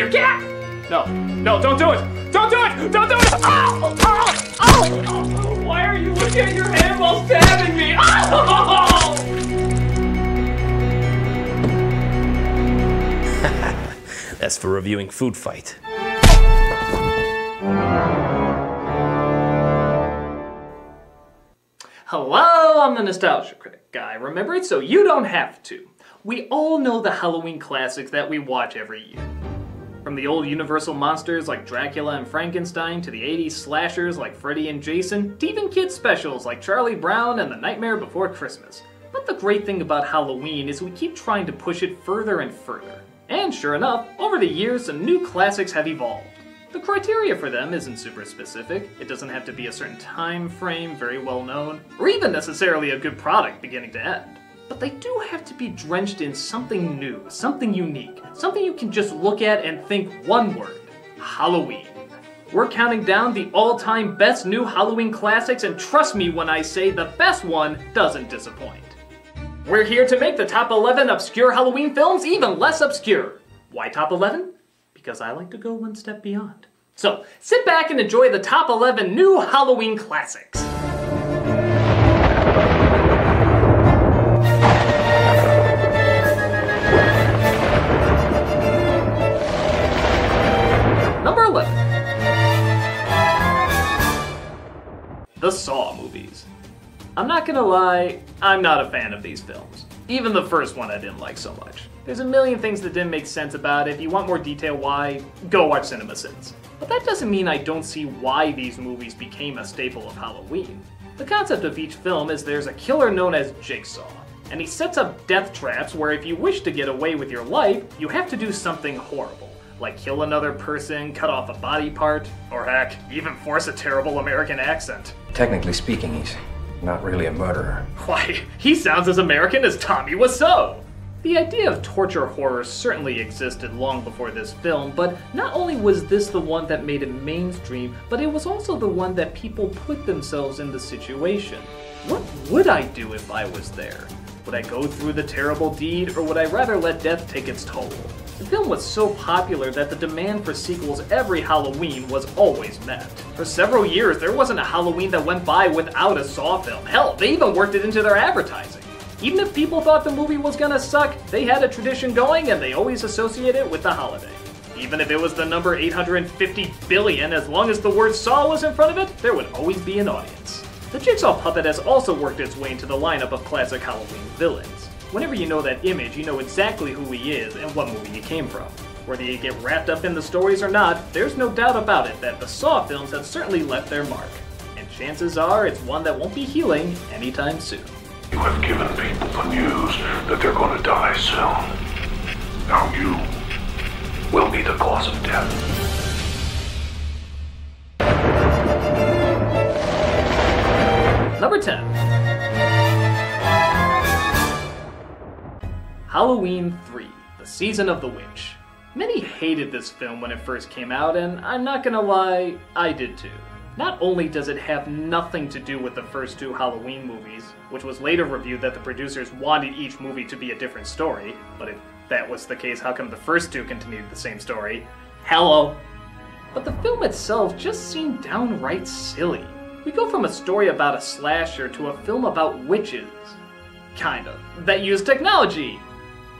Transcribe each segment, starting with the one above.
here, get out! No, no, don't do it! Don't do it! Don't do it! Oh! Oh! Oh! Oh! Why are you looking at your hand while stabbing me? Oh! That's for reviewing Food Fight. Hello, I'm the Nostalgia Critic guy. Remember it so you don't have to. We all know the Halloween classics that we watch every year. From the old Universal monsters like Dracula and Frankenstein, to the 80s slashers like Freddy and Jason, to even kids specials like Charlie Brown and The Nightmare Before Christmas. But the great thing about Halloween is we keep trying to push it further and further. And sure enough, over the years, some new classics have evolved. The criteria for them isn't super specific. It doesn't have to be a certain time frame, very well known, or even necessarily a good product beginning to end. But they do have to be drenched in something new, something unique, something you can just look at and think one word: Halloween. We're counting down the all-time best new Halloween classics, and trust me when I say the best one doesn't disappoint. We're here to make the top 11 obscure Halloween films even less obscure. Why top 11? Because I like to go one step beyond. So, sit back and enjoy the top 11 new Halloween classics. Number 11. The Saw movies. I'm not gonna lie, I'm not a fan of these films. Even the first one I didn't like so much. There's a million things that didn't make sense about it. If you want more detail why, go watch CinemaSins. But that doesn't mean I don't see why these movies became a staple of Halloween. The concept of each film is there's a killer known as Jigsaw, and he sets up death traps where if you wish to get away with your life, you have to do something horrible, like kill another person, cut off a body part, or heck, even force a terrible American accent. Technically speaking, he's not really a murderer. Why, he sounds as American as Tommy Wiseau! The idea of torture horror certainly existed long before this film, but not only was this the one that made it mainstream, but it was also the one that people put themselves in the situation. What would I do if I was there? Would I go through the terrible deed, or would I rather let death take its toll? The film was so popular that the demand for sequels every Halloween was always met. For several years, there wasn't a Halloween that went by without a Saw film. Hell, they even worked it into their advertising. Even if people thought the movie was gonna suck, they had a tradition going and they always associated it with the holiday. Even if it was the number 850 billion, as long as the word Saw was in front of it, there would always be an audience. The Jigsaw puppet has also worked its way into the lineup of classic Halloween villains. Whenever you know that image, you know exactly who he is and what movie he came from. Whether you get wrapped up in the stories or not, there's no doubt about it that the Saw films have certainly left their mark. And chances are it's one that won't be healing anytime soon. You have given people the news that they're going to die soon. Now you will be the cause of death. Number 10. Halloween 3, The Season of the Witch. Many hated this film when it first came out, and I'm not gonna lie, I did too. Not only does it have nothing to do with the first two Halloween movies, which was later reviewed that the producers wanted each movie to be a different story, but if that was the case, how come the first two continued the same story? Hello! But the film itself just seemed downright silly. We go from a story about a slasher to a film about witches. Kind of. That use technology.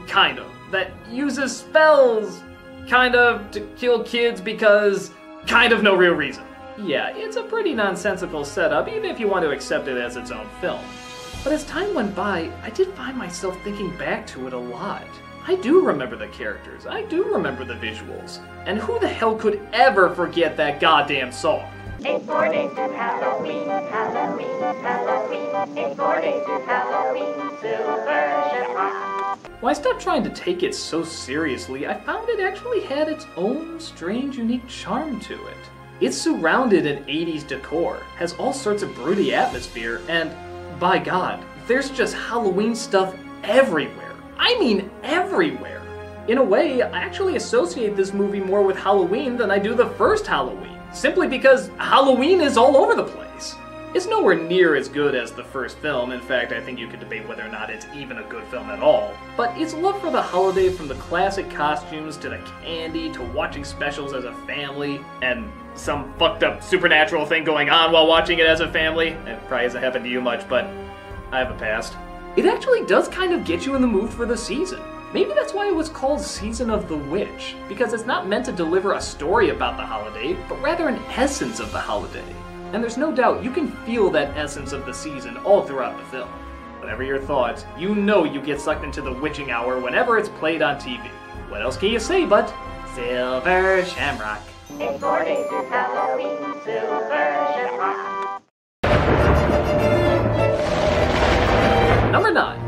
Kind of. That uses spells. Kind of to kill kids because kind of no real reason. Yeah, it's a pretty nonsensical setup, even if you want to accept it as its own film. But as time went by, I did find myself thinking back to it a lot. I do remember the characters, I do remember the visuals, and who the hell could ever forget that goddamn song? It's 4 days to Halloween, Halloween, Halloween. It's 4 days to Halloween, Silver Shamrock. When I stopped trying to take it so seriously, I found it actually had its own strange, unique charm to it. It's surrounded in 80s decor, has all sorts of broody atmosphere, and by God, there's just Halloween stuff everywhere. I mean everywhere. In a way, I actually associate this movie more with Halloween than I do the first Halloween, simply because Halloween is all over the place. It's nowhere near as good as the first film. In fact, I think you could debate whether or not it's even a good film at all. But its love for the holiday, from the classic costumes to the candy to watching specials as a family, and some fucked up supernatural thing going on while watching it as a family. It probably hasn't happened to you much, but I have a past. It actually does kind of get you in the mood for the season. Maybe that's why it was called Season of the Witch, because it's not meant to deliver a story about the holiday, but rather an essence of the holiday. And there's no doubt you can feel that essence of the season all throughout the film. Whatever your thoughts, you know you get sucked into the witching hour whenever it's played on TV. What else can you say but Silver Shamrock? It's 4 days to Halloween, Silver Shamrock. Number 9.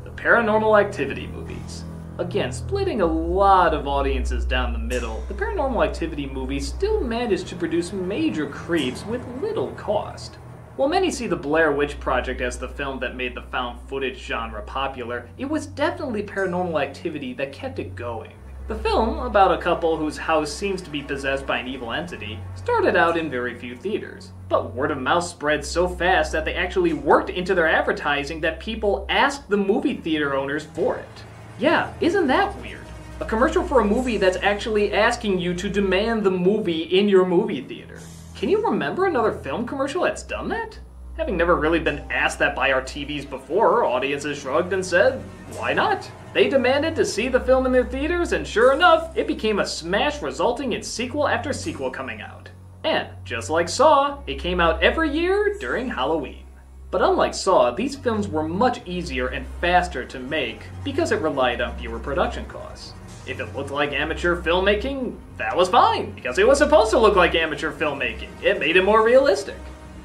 The Paranormal Activity movies. Again, splitting a lot of audiences down the middle, the Paranormal Activity movies still managed to produce major creeps with little cost. While many see the Blair Witch Project as the film that made the found footage genre popular, it was definitely Paranormal Activity that kept it going. The film, about a couple whose house seems to be possessed by an evil entity, started out in very few theaters. But word of mouth spread so fast that they actually worked into their advertising that people asked the movie theater owners for it. Yeah, isn't that weird? A commercial for a movie that's actually asking you to demand the movie in your movie theater. Can you remember another film commercial that's done that? Having never really been asked that by our TVs before, audiences shrugged and said, why not? They demanded to see the film in their theaters, and sure enough, it became a smash, resulting in sequel after sequel coming out. And, just like Saw, it came out every year during Halloween. But unlike Saw, these films were much easier and faster to make because it relied on fewer production costs. If it looked like amateur filmmaking, that was fine, because it was supposed to look like amateur filmmaking. It made it more realistic.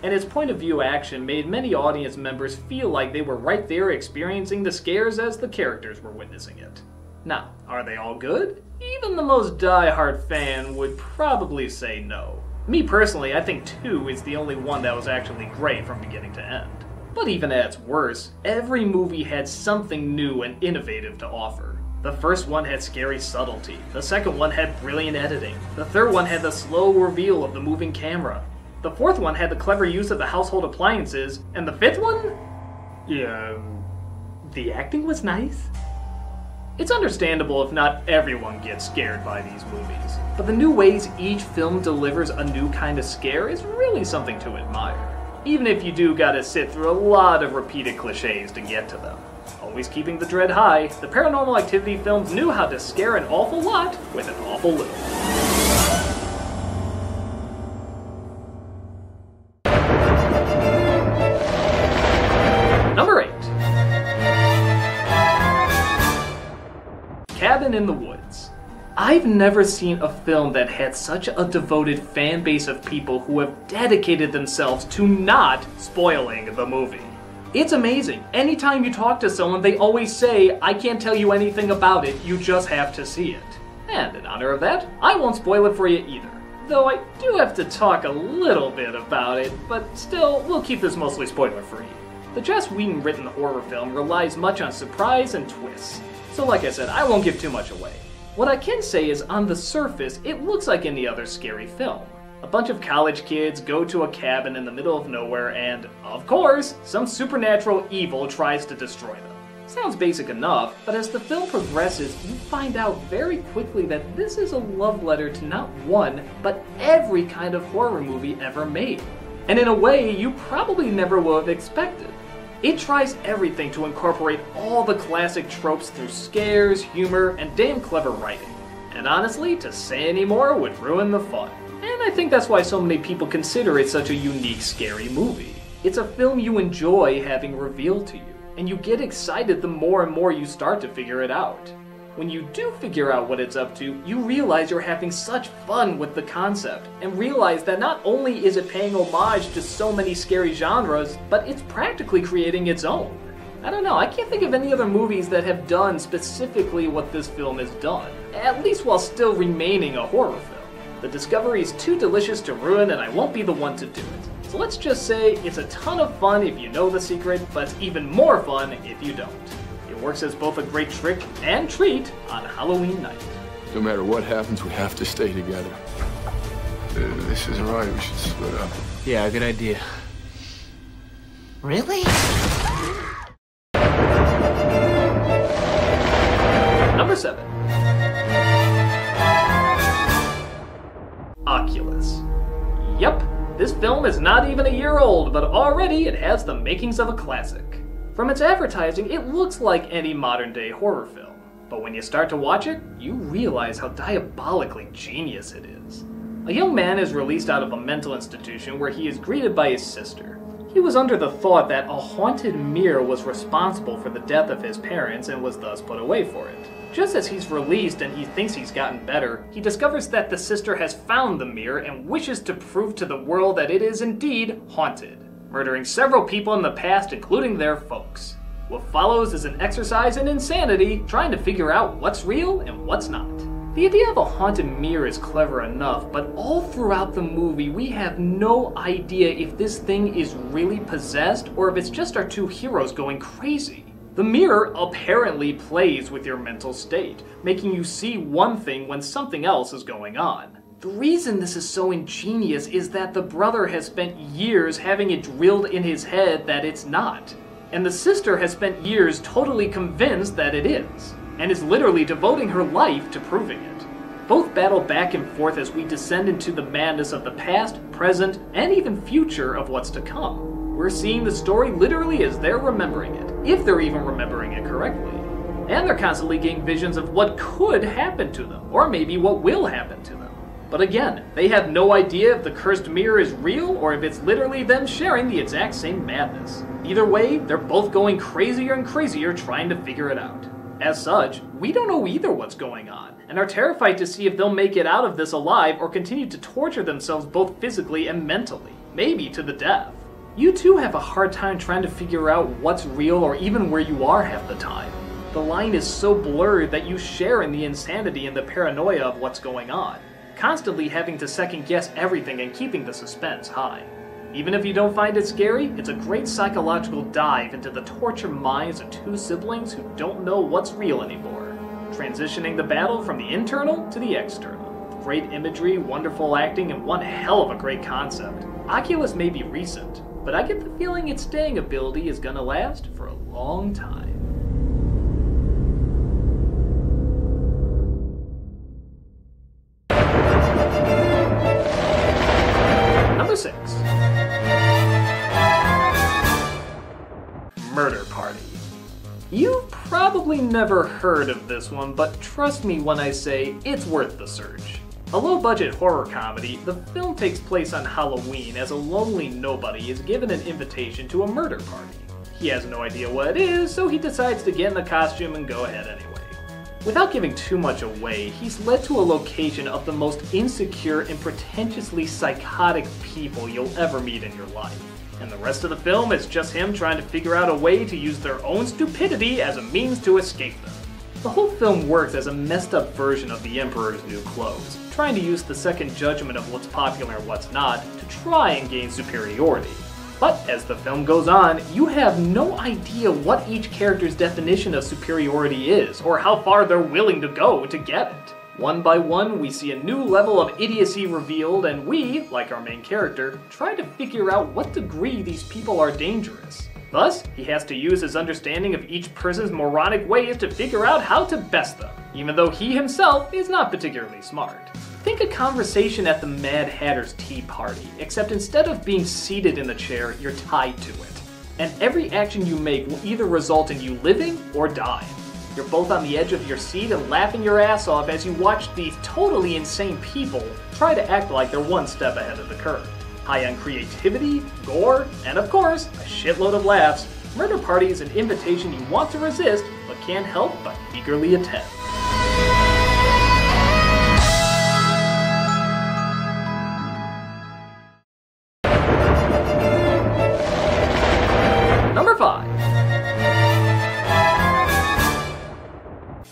And its point of view action made many audience members feel like they were right there experiencing the scares as the characters were witnessing it. Now, are they all good? Even the most die-hard fan would probably say no. Me personally, I think 2 is the only one that was actually great from beginning to end. But even at its worst, every movie had something new and innovative to offer. The first one had scary subtlety, the second one had brilliant editing, the third one had the slow reveal of the moving camera, the fourth one had the clever use of the household appliances, and the fifth one? The acting was nice. It's understandable if not everyone gets scared by these movies, but the new ways each film delivers a new kind of scare is really something to admire. Even if you do gotta sit through a lot of repeated cliches to get to them. Always keeping the dread high, the Paranormal Activity films knew how to scare an awful lot with an awful little. Number 8. Cabin in the Woods. I've never seen a film that had such a devoted fan base of people who have dedicated themselves to not spoiling the movie. It's amazing. Anytime you talk to someone, they always say, I can't tell you anything about it, you just have to see it. And in honor of that, I won't spoil it for you either. Though I do have to talk a little bit about it, but still, we'll keep this mostly spoiler-free. The Joss Whedon written horror film relies much on surprise and twists. So like I said, I won't give too much away. What I can say is, on the surface, it looks like any other scary film. A bunch of college kids go to a cabin in the middle of nowhere and, of course, some supernatural evil tries to destroy them. Sounds basic enough, but as the film progresses, you find out very quickly that this is a love letter to not one, but every kind of horror movie ever made. And in a way you probably never would have expected. It tries everything to incorporate all the classic tropes through scares, humor, and damn clever writing. And honestly, to say any more would ruin the fun. And I think that's why so many people consider it such a unique, scary movie. It's a film you enjoy having revealed to you, and you get excited the more and more you start to figure it out. When you do figure out what it's up to, you realize you're having such fun with the concept, and realize that not only is it paying homage to so many scary genres, but it's practically creating its own. I don't know, I can't think of any other movies that have done specifically what this film has done, at least while still remaining a horror film. The discovery is too delicious to ruin, and I won't be the one to do it. So let's just say it's a ton of fun if you know the secret, but it's even more fun if you don't. It works as both a great trick and treat on Halloween night. No matter what happens, we have to stay together. This isn't right. We should split up. Yeah, good idea. Really? Number 7. Oculus. Yep, this film is not even a year old, but already it has the makings of a classic. From its advertising, it looks like any modern-day horror film. But when you start to watch it, you realize how diabolically genius it is. A young man is released out of a mental institution where he is greeted by his sister. He was under the thought that a haunted mirror was responsible for the death of his parents and was thus put away for it. Just as he's released and he thinks he's gotten better, he discovers that the sister has found the mirror and wishes to prove to the world that it is indeed haunted, murdering several people in the past, including their folks. What follows is an exercise in insanity, trying to figure out what's real and what's not. The idea of a haunted mirror is clever enough, but all throughout the movie we have no idea if this thing is really possessed or if it's just our two heroes going crazy. The mirror apparently plays with your mental state, making you see one thing when something else is going on. The reason this is so ingenious is that the brother has spent years having it drilled in his head that it's not, and the sister has spent years totally convinced that it is, and is literally devoting her life to proving it. Both battle back and forth as we descend into the madness of the past, present, and even future of what's to come. We're seeing the story literally as they're remembering it, if they're even remembering it correctly. And they're constantly getting visions of what could happen to them, or maybe what will happen to them. But again, they have no idea if the cursed mirror is real or if it's literally them sharing the exact same madness. Either way, they're both going crazier and crazier trying to figure it out. As such, we don't know either what's going on, and are terrified to see if they'll make it out of this alive or continue to torture themselves both physically and mentally, maybe to the death. You too have a hard time trying to figure out what's real or even where you are half the time. The line is so blurred that you share in the insanity and the paranoia of what's going on, constantly having to second guess everything and keeping the suspense high. Even if you don't find it scary, it's a great psychological dive into the tortured minds of two siblings who don't know what's real anymore, transitioning the battle from the internal to the external. Great imagery, wonderful acting, and one hell of a great concept. Oculus may be recent, but I get the feeling its staying ability is gonna last for a long time. Number 6. Murder Party. You've probably never heard of this one, but trust me when I say it's worth the search. A low-budget horror comedy, the film takes place on Halloween as a lonely nobody is given an invitation to a murder party. He has no idea what it is, so he decides to get in the costume and go ahead anyway. Without giving too much away, he's led to a location of the most insecure and pretentiously psychotic people you'll ever meet in your life. And the rest of the film is just him trying to figure out a way to use their own stupidity as a means to escape them. The whole film works as a messed up version of The Emperor's New Clothes, trying to use the second judgment of what's popular and what's not to try and gain superiority. But as the film goes on, you have no idea what each character's definition of superiority is, or how far they're willing to go to get it. One by one, we see a new level of idiocy revealed, and we, like our main character, try to figure out what degree these people are dangerous. Thus, he has to use his understanding of each person's moronic ways to figure out how to best them, even though he himself is not particularly smart. Think a conversation at the Mad Hatter's tea party, except instead of being seated in the chair, you're tied to it. And every action you make will either result in you living or dying. You're both on the edge of your seat and laughing your ass off as you watch these totally insane people try to act like they're one step ahead of the curve. High on creativity, gore, and of course, a shitload of laughs, Murder Party is an invitation you want to resist, but can't help but eagerly attend. Number 5.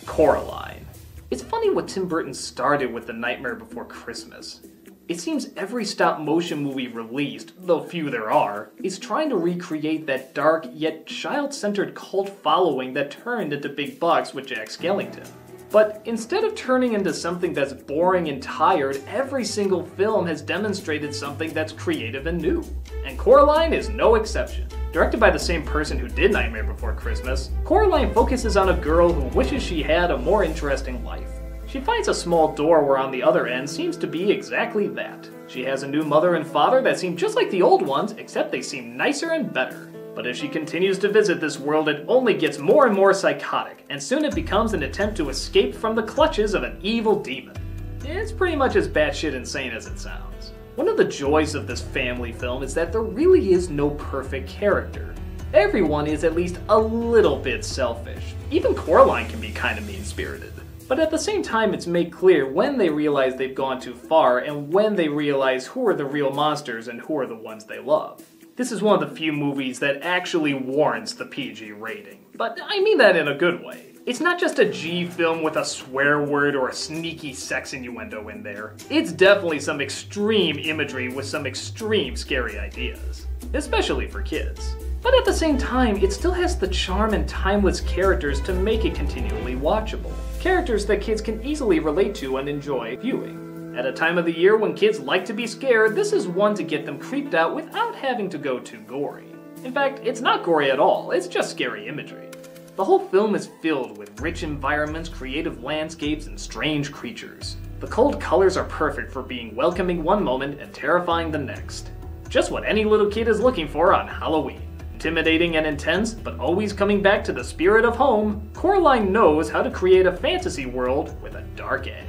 Coraline. It's funny what Tim Burton started with The Nightmare Before Christmas. It seems every stop-motion movie released, though few there are, is trying to recreate that dark yet child-centered cult following that turned into big bucks with Jack Skellington. But instead of turning into something that's boring and tired, every single film has demonstrated something that's creative and new. And Coraline is no exception. Directed by the same person who did Nightmare Before Christmas, Coraline focuses on a girl who wishes she had a more interesting life. She finds a small door where on the other end seems to be exactly that. She has a new mother and father that seem just like the old ones, except they seem nicer and better. But as she continues to visit this world, it only gets more and more psychotic, and soon it becomes an attempt to escape from the clutches of an evil demon. It's pretty much as batshit insane as it sounds. One of the joys of this family film is that there really is no perfect character. Everyone is at least a little bit selfish. Even Coraline can be kinda mean-spirited. But at the same time, it's made clear when they realize they've gone too far and when they realize who are the real monsters and who are the ones they love. This is one of the few movies that actually warrants the PG rating. But I mean that in a good way. It's not just a G film with a swear word or a sneaky sex innuendo in there. It's definitely some extreme imagery with some extreme scary ideas. Especially for kids. But at the same time, it still has the charm and timeless characters to make it continually watchable. Characters that kids can easily relate to and enjoy viewing. At a time of the year when kids like to be scared, this is one to get them creeped out without having to go too gory. In fact, it's not gory at all, it's just scary imagery. The whole film is filled with rich environments, creative landscapes, and strange creatures. The cold colors are perfect for being welcoming one moment and terrifying the next. Just what any little kid is looking for on Halloween. Intimidating and intense, but always coming back to the spirit of home, Coraline knows how to create a fantasy world with a dark edge.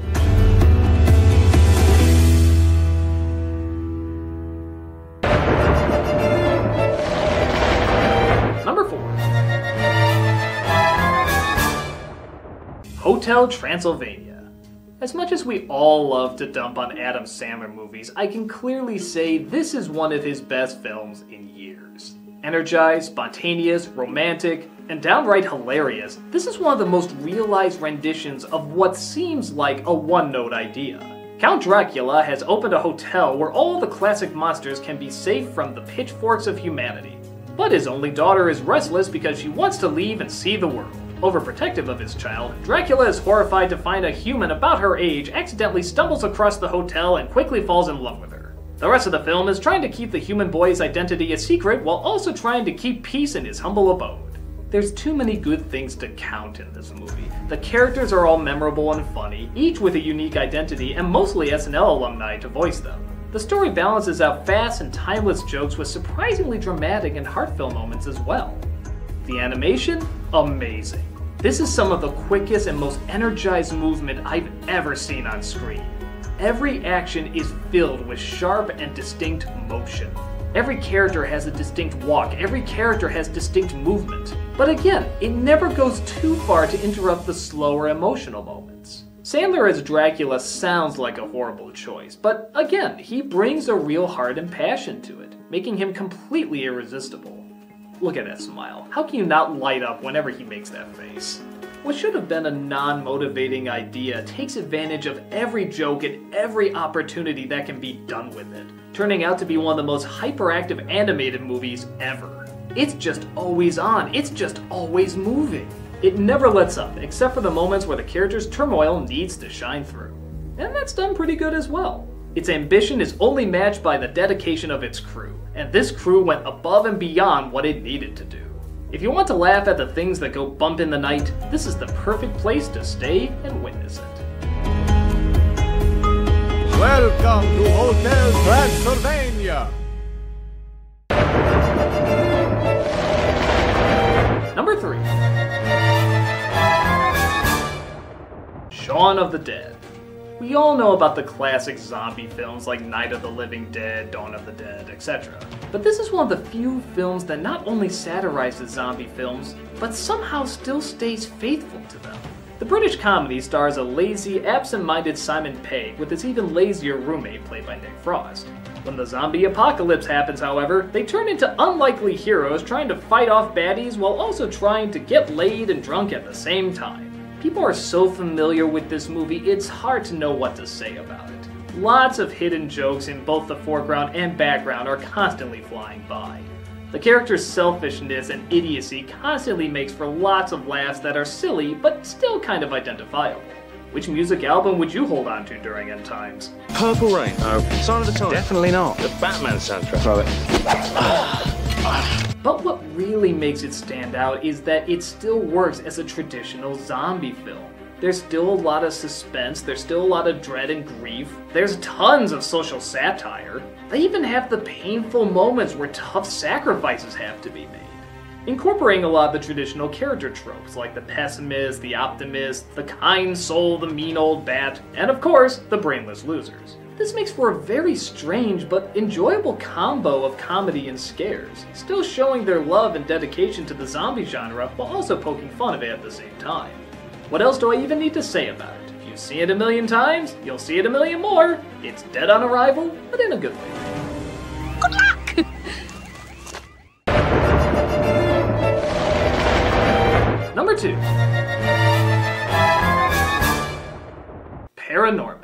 Number 4. Hotel Transylvania. As much as we all love to dump on Adam Sandler movies, I can clearly say this is one of his best films in years. Energized, spontaneous, romantic, and downright hilarious, this is one of the most realized renditions of what seems like a one-note idea. Count Dracula has opened a hotel where all the classic monsters can be safe from the pitchforks of humanity. But his only daughter is restless because she wants to leave and see the world. Overprotective of his child, Dracula is horrified to find a human about her age accidentally stumbles across the hotel and quickly falls in love with her. The rest of the film is trying to keep the human boy's identity a secret while also trying to keep peace in his humble abode. There's too many good things to count in this movie. The characters are all memorable and funny, each with a unique identity and mostly SNL alumni to voice them. The story balances out fast and timeless jokes with surprisingly dramatic and heartfelt moments as well. The animation? Amazing. This is some of the quickest and most energized movement I've ever seen on screen. Every action is filled with sharp and distinct motion. Every character has a distinct walk, every character has distinct movement. But again, it never goes too far to interrupt the slower emotional moments. Sandler as Dracula sounds like a horrible choice, but again, he brings a real heart and passion to it, making him completely irresistible. Look at that smile. How can you not light up whenever he makes that face? What should have been a non-motivating idea takes advantage of every joke and every opportunity that can be done with it, turning out to be one of the most hyperactive animated movies ever. It's just always on, it's just always moving. It never lets up, except for the moments where the character's turmoil needs to shine through. And that's done pretty good as well. Its ambition is only matched by the dedication of its crew, and this crew went above and beyond what it needed to do. If you want to laugh at the things that go bump in the night, this is the perfect place to stay and witness it. Welcome to Hotel Transylvania! Number 3. Shaun of the Dead. We all know about the classic zombie films like Night of the Living Dead, Dawn of the Dead, etc. But this is one of the few films that not only satirizes zombie films, but somehow still stays faithful to them. The British comedy stars a lazy, absent-minded Simon Pegg with his even lazier roommate played by Nick Frost. When the zombie apocalypse happens, however, they turn into unlikely heroes trying to fight off baddies while also trying to get laid and drunk at the same time. People are so familiar with this movie, it's hard to know what to say about it. Lots of hidden jokes in both the foreground and background are constantly flying by. The character's selfishness and idiocy constantly makes for lots of laughs that are silly, but still kind of identifiable. Which music album would you hold on to during end times? Purple Rain. No. Sign of the Times. Definitely not. The Batman soundtrack. Throw it. But what really makes it stand out is that it still works as a traditional zombie film. There's still a lot of suspense, there's still a lot of dread and grief, there's tons of social satire. They even have the painful moments where tough sacrifices have to be made, incorporating a lot of the traditional character tropes like the pessimist, the optimist, the kind soul, the mean old bat, and of course, the brainless losers. This makes for a very strange but enjoyable combo of comedy and scares, still showing their love and dedication to the zombie genre while also poking fun of it at the same time. What else do I even need to say about it? If you've seen it a million times, you'll see it a million more. It's dead on arrival, but in a good way. Good luck! Number 2. Paranorman.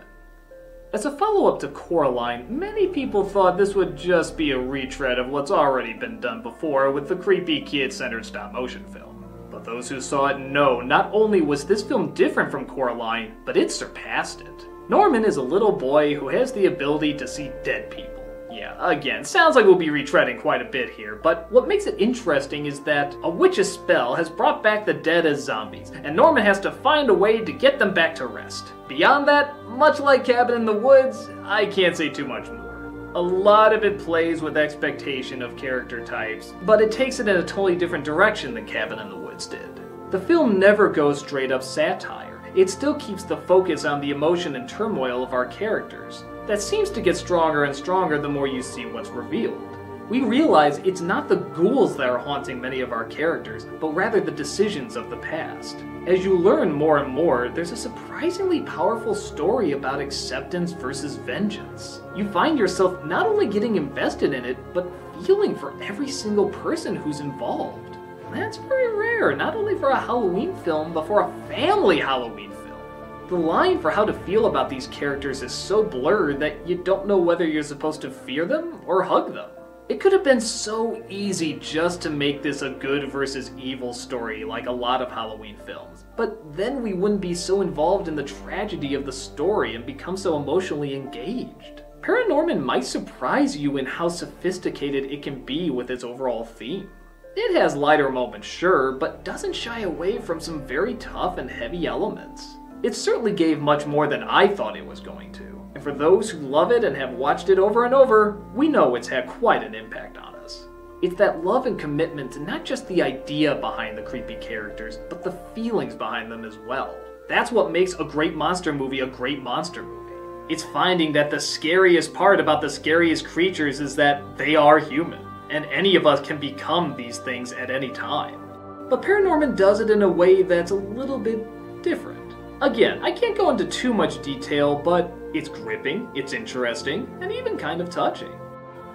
As a follow-up to Coraline, many people thought this would just be a retread of what's already been done before with the creepy kid-centered stop-motion film. But those who saw it know not only was this film different from Coraline, but it surpassed it. Norman is a little boy who has the ability to see dead people. Yeah, again, sounds like we'll be retreading quite a bit here, but what makes it interesting is that a witch's spell has brought back the dead as zombies, and Norman has to find a way to get them back to rest. Beyond that, much like Cabin in the Woods, I can't say too much more. A lot of it plays with expectation of character types, but it takes it in a totally different direction than Cabin in the Woods did. The film never goes straight up satire. It still keeps the focus on the emotion and turmoil of our characters. That seems to get stronger and stronger the more you see what's revealed. We realize it's not the ghouls that are haunting many of our characters, but rather the decisions of the past. As you learn more and more, there's a surprisingly powerful story about acceptance versus vengeance. You find yourself not only getting invested in it, but feeling for every single person who's involved. That's very rare, not only for a Halloween film, but for a family Halloween film. The line for how to feel about these characters is so blurred that you don't know whether you're supposed to fear them or hug them. It could have been so easy just to make this a good versus evil story like a lot of Halloween films, but then we wouldn't be so involved in the tragedy of the story and become so emotionally engaged. Paranorman might surprise you in how sophisticated it can be with its overall theme. It has lighter moments, sure, but doesn't shy away from some very tough and heavy elements. It certainly gave much more than I thought it was going to. And for those who love it and have watched it over and over, we know it's had quite an impact on us. It's that love and commitment to not just the idea behind the creepy characters, but the feelings behind them as well. That's what makes a great monster movie a great monster movie. It's finding that the scariest part about the scariest creatures is that they are human, and any of us can become these things at any time. But Paranorman does it in a way that's a little bit different. Again, I can't go into too much detail, but it's gripping, it's interesting, and even kind of touching.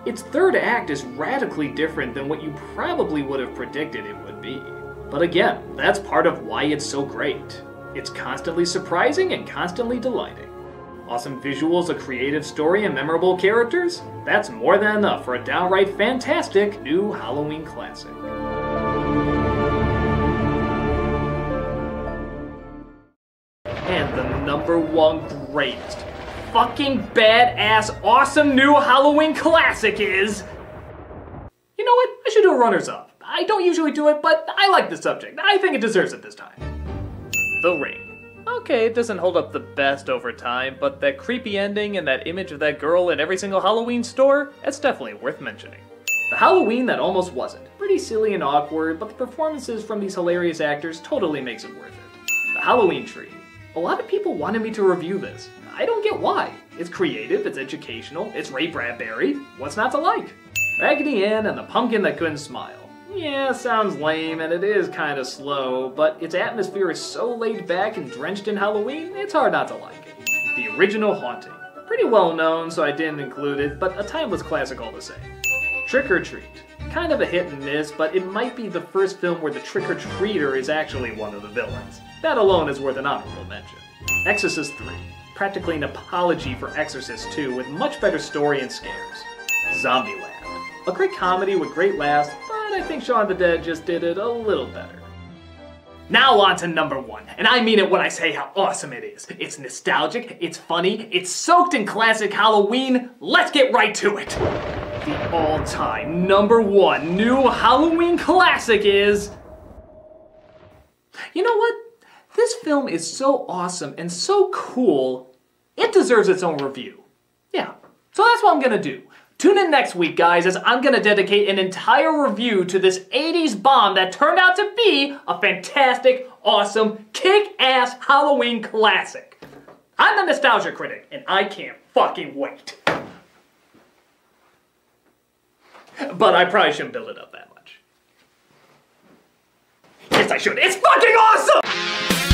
Its third act is radically different than what you probably would have predicted it would be. But again, that's part of why it's so great. It's constantly surprising and constantly delighting. Awesome visuals, a creative story, and memorable characters? That's more than enough for a downright fantastic new Halloween classic. And the number one greatest, fucking badass, awesome new Halloween classic is... You know what? I should do a runners-up. I don't usually do it, but I like the subject. I think it deserves it this time. The Ring. Okay, it doesn't hold up the best over time, but that creepy ending and that image of that girl in every single Halloween store, it's definitely worth mentioning. The Halloween that almost wasn't. Pretty silly and awkward, but the performances from these hilarious actors totally makes it worth it. The Halloween Tree. A lot of people wanted me to review this. I don't get why. It's creative, it's educational, it's Ray Bradbury. What's not to like? Raggedy Ann and the Pumpkin That Couldn't Smile. Yeah, sounds lame and it is kind of slow, but its atmosphere is so laid back and drenched in Halloween, it's hard not to like it. The Original Haunting. Pretty well known, so I didn't include it, but a timeless classic all the same. Trick or Treat. Kind of a hit and miss, but it might be the first film where the trick-or-treater is actually one of the villains. That alone is worth an honorable mention. Exorcist 3. Practically an apology for Exorcist 2 with much better story and scares. Zombieland. A great comedy with great laughs, but I think Shaun of the Dead just did it a little better. Now on to number 1, and I mean it when I say how awesome it is. It's nostalgic, it's funny, it's soaked in classic Halloween. Let's get right to it. The all-time number 1 new Halloween classic is... You know what? This film is so awesome and so cool, it deserves its own review. Yeah, so that's what I'm gonna do. Tune in next week, guys, as I'm gonna dedicate an entire review to this 80s bomb that turned out to be a fantastic, awesome, kick-ass Halloween classic. I'm the Nostalgia Critic, and I can't fucking wait. But I probably shouldn't build it up that much. Yes, I should. It's fucking awesome!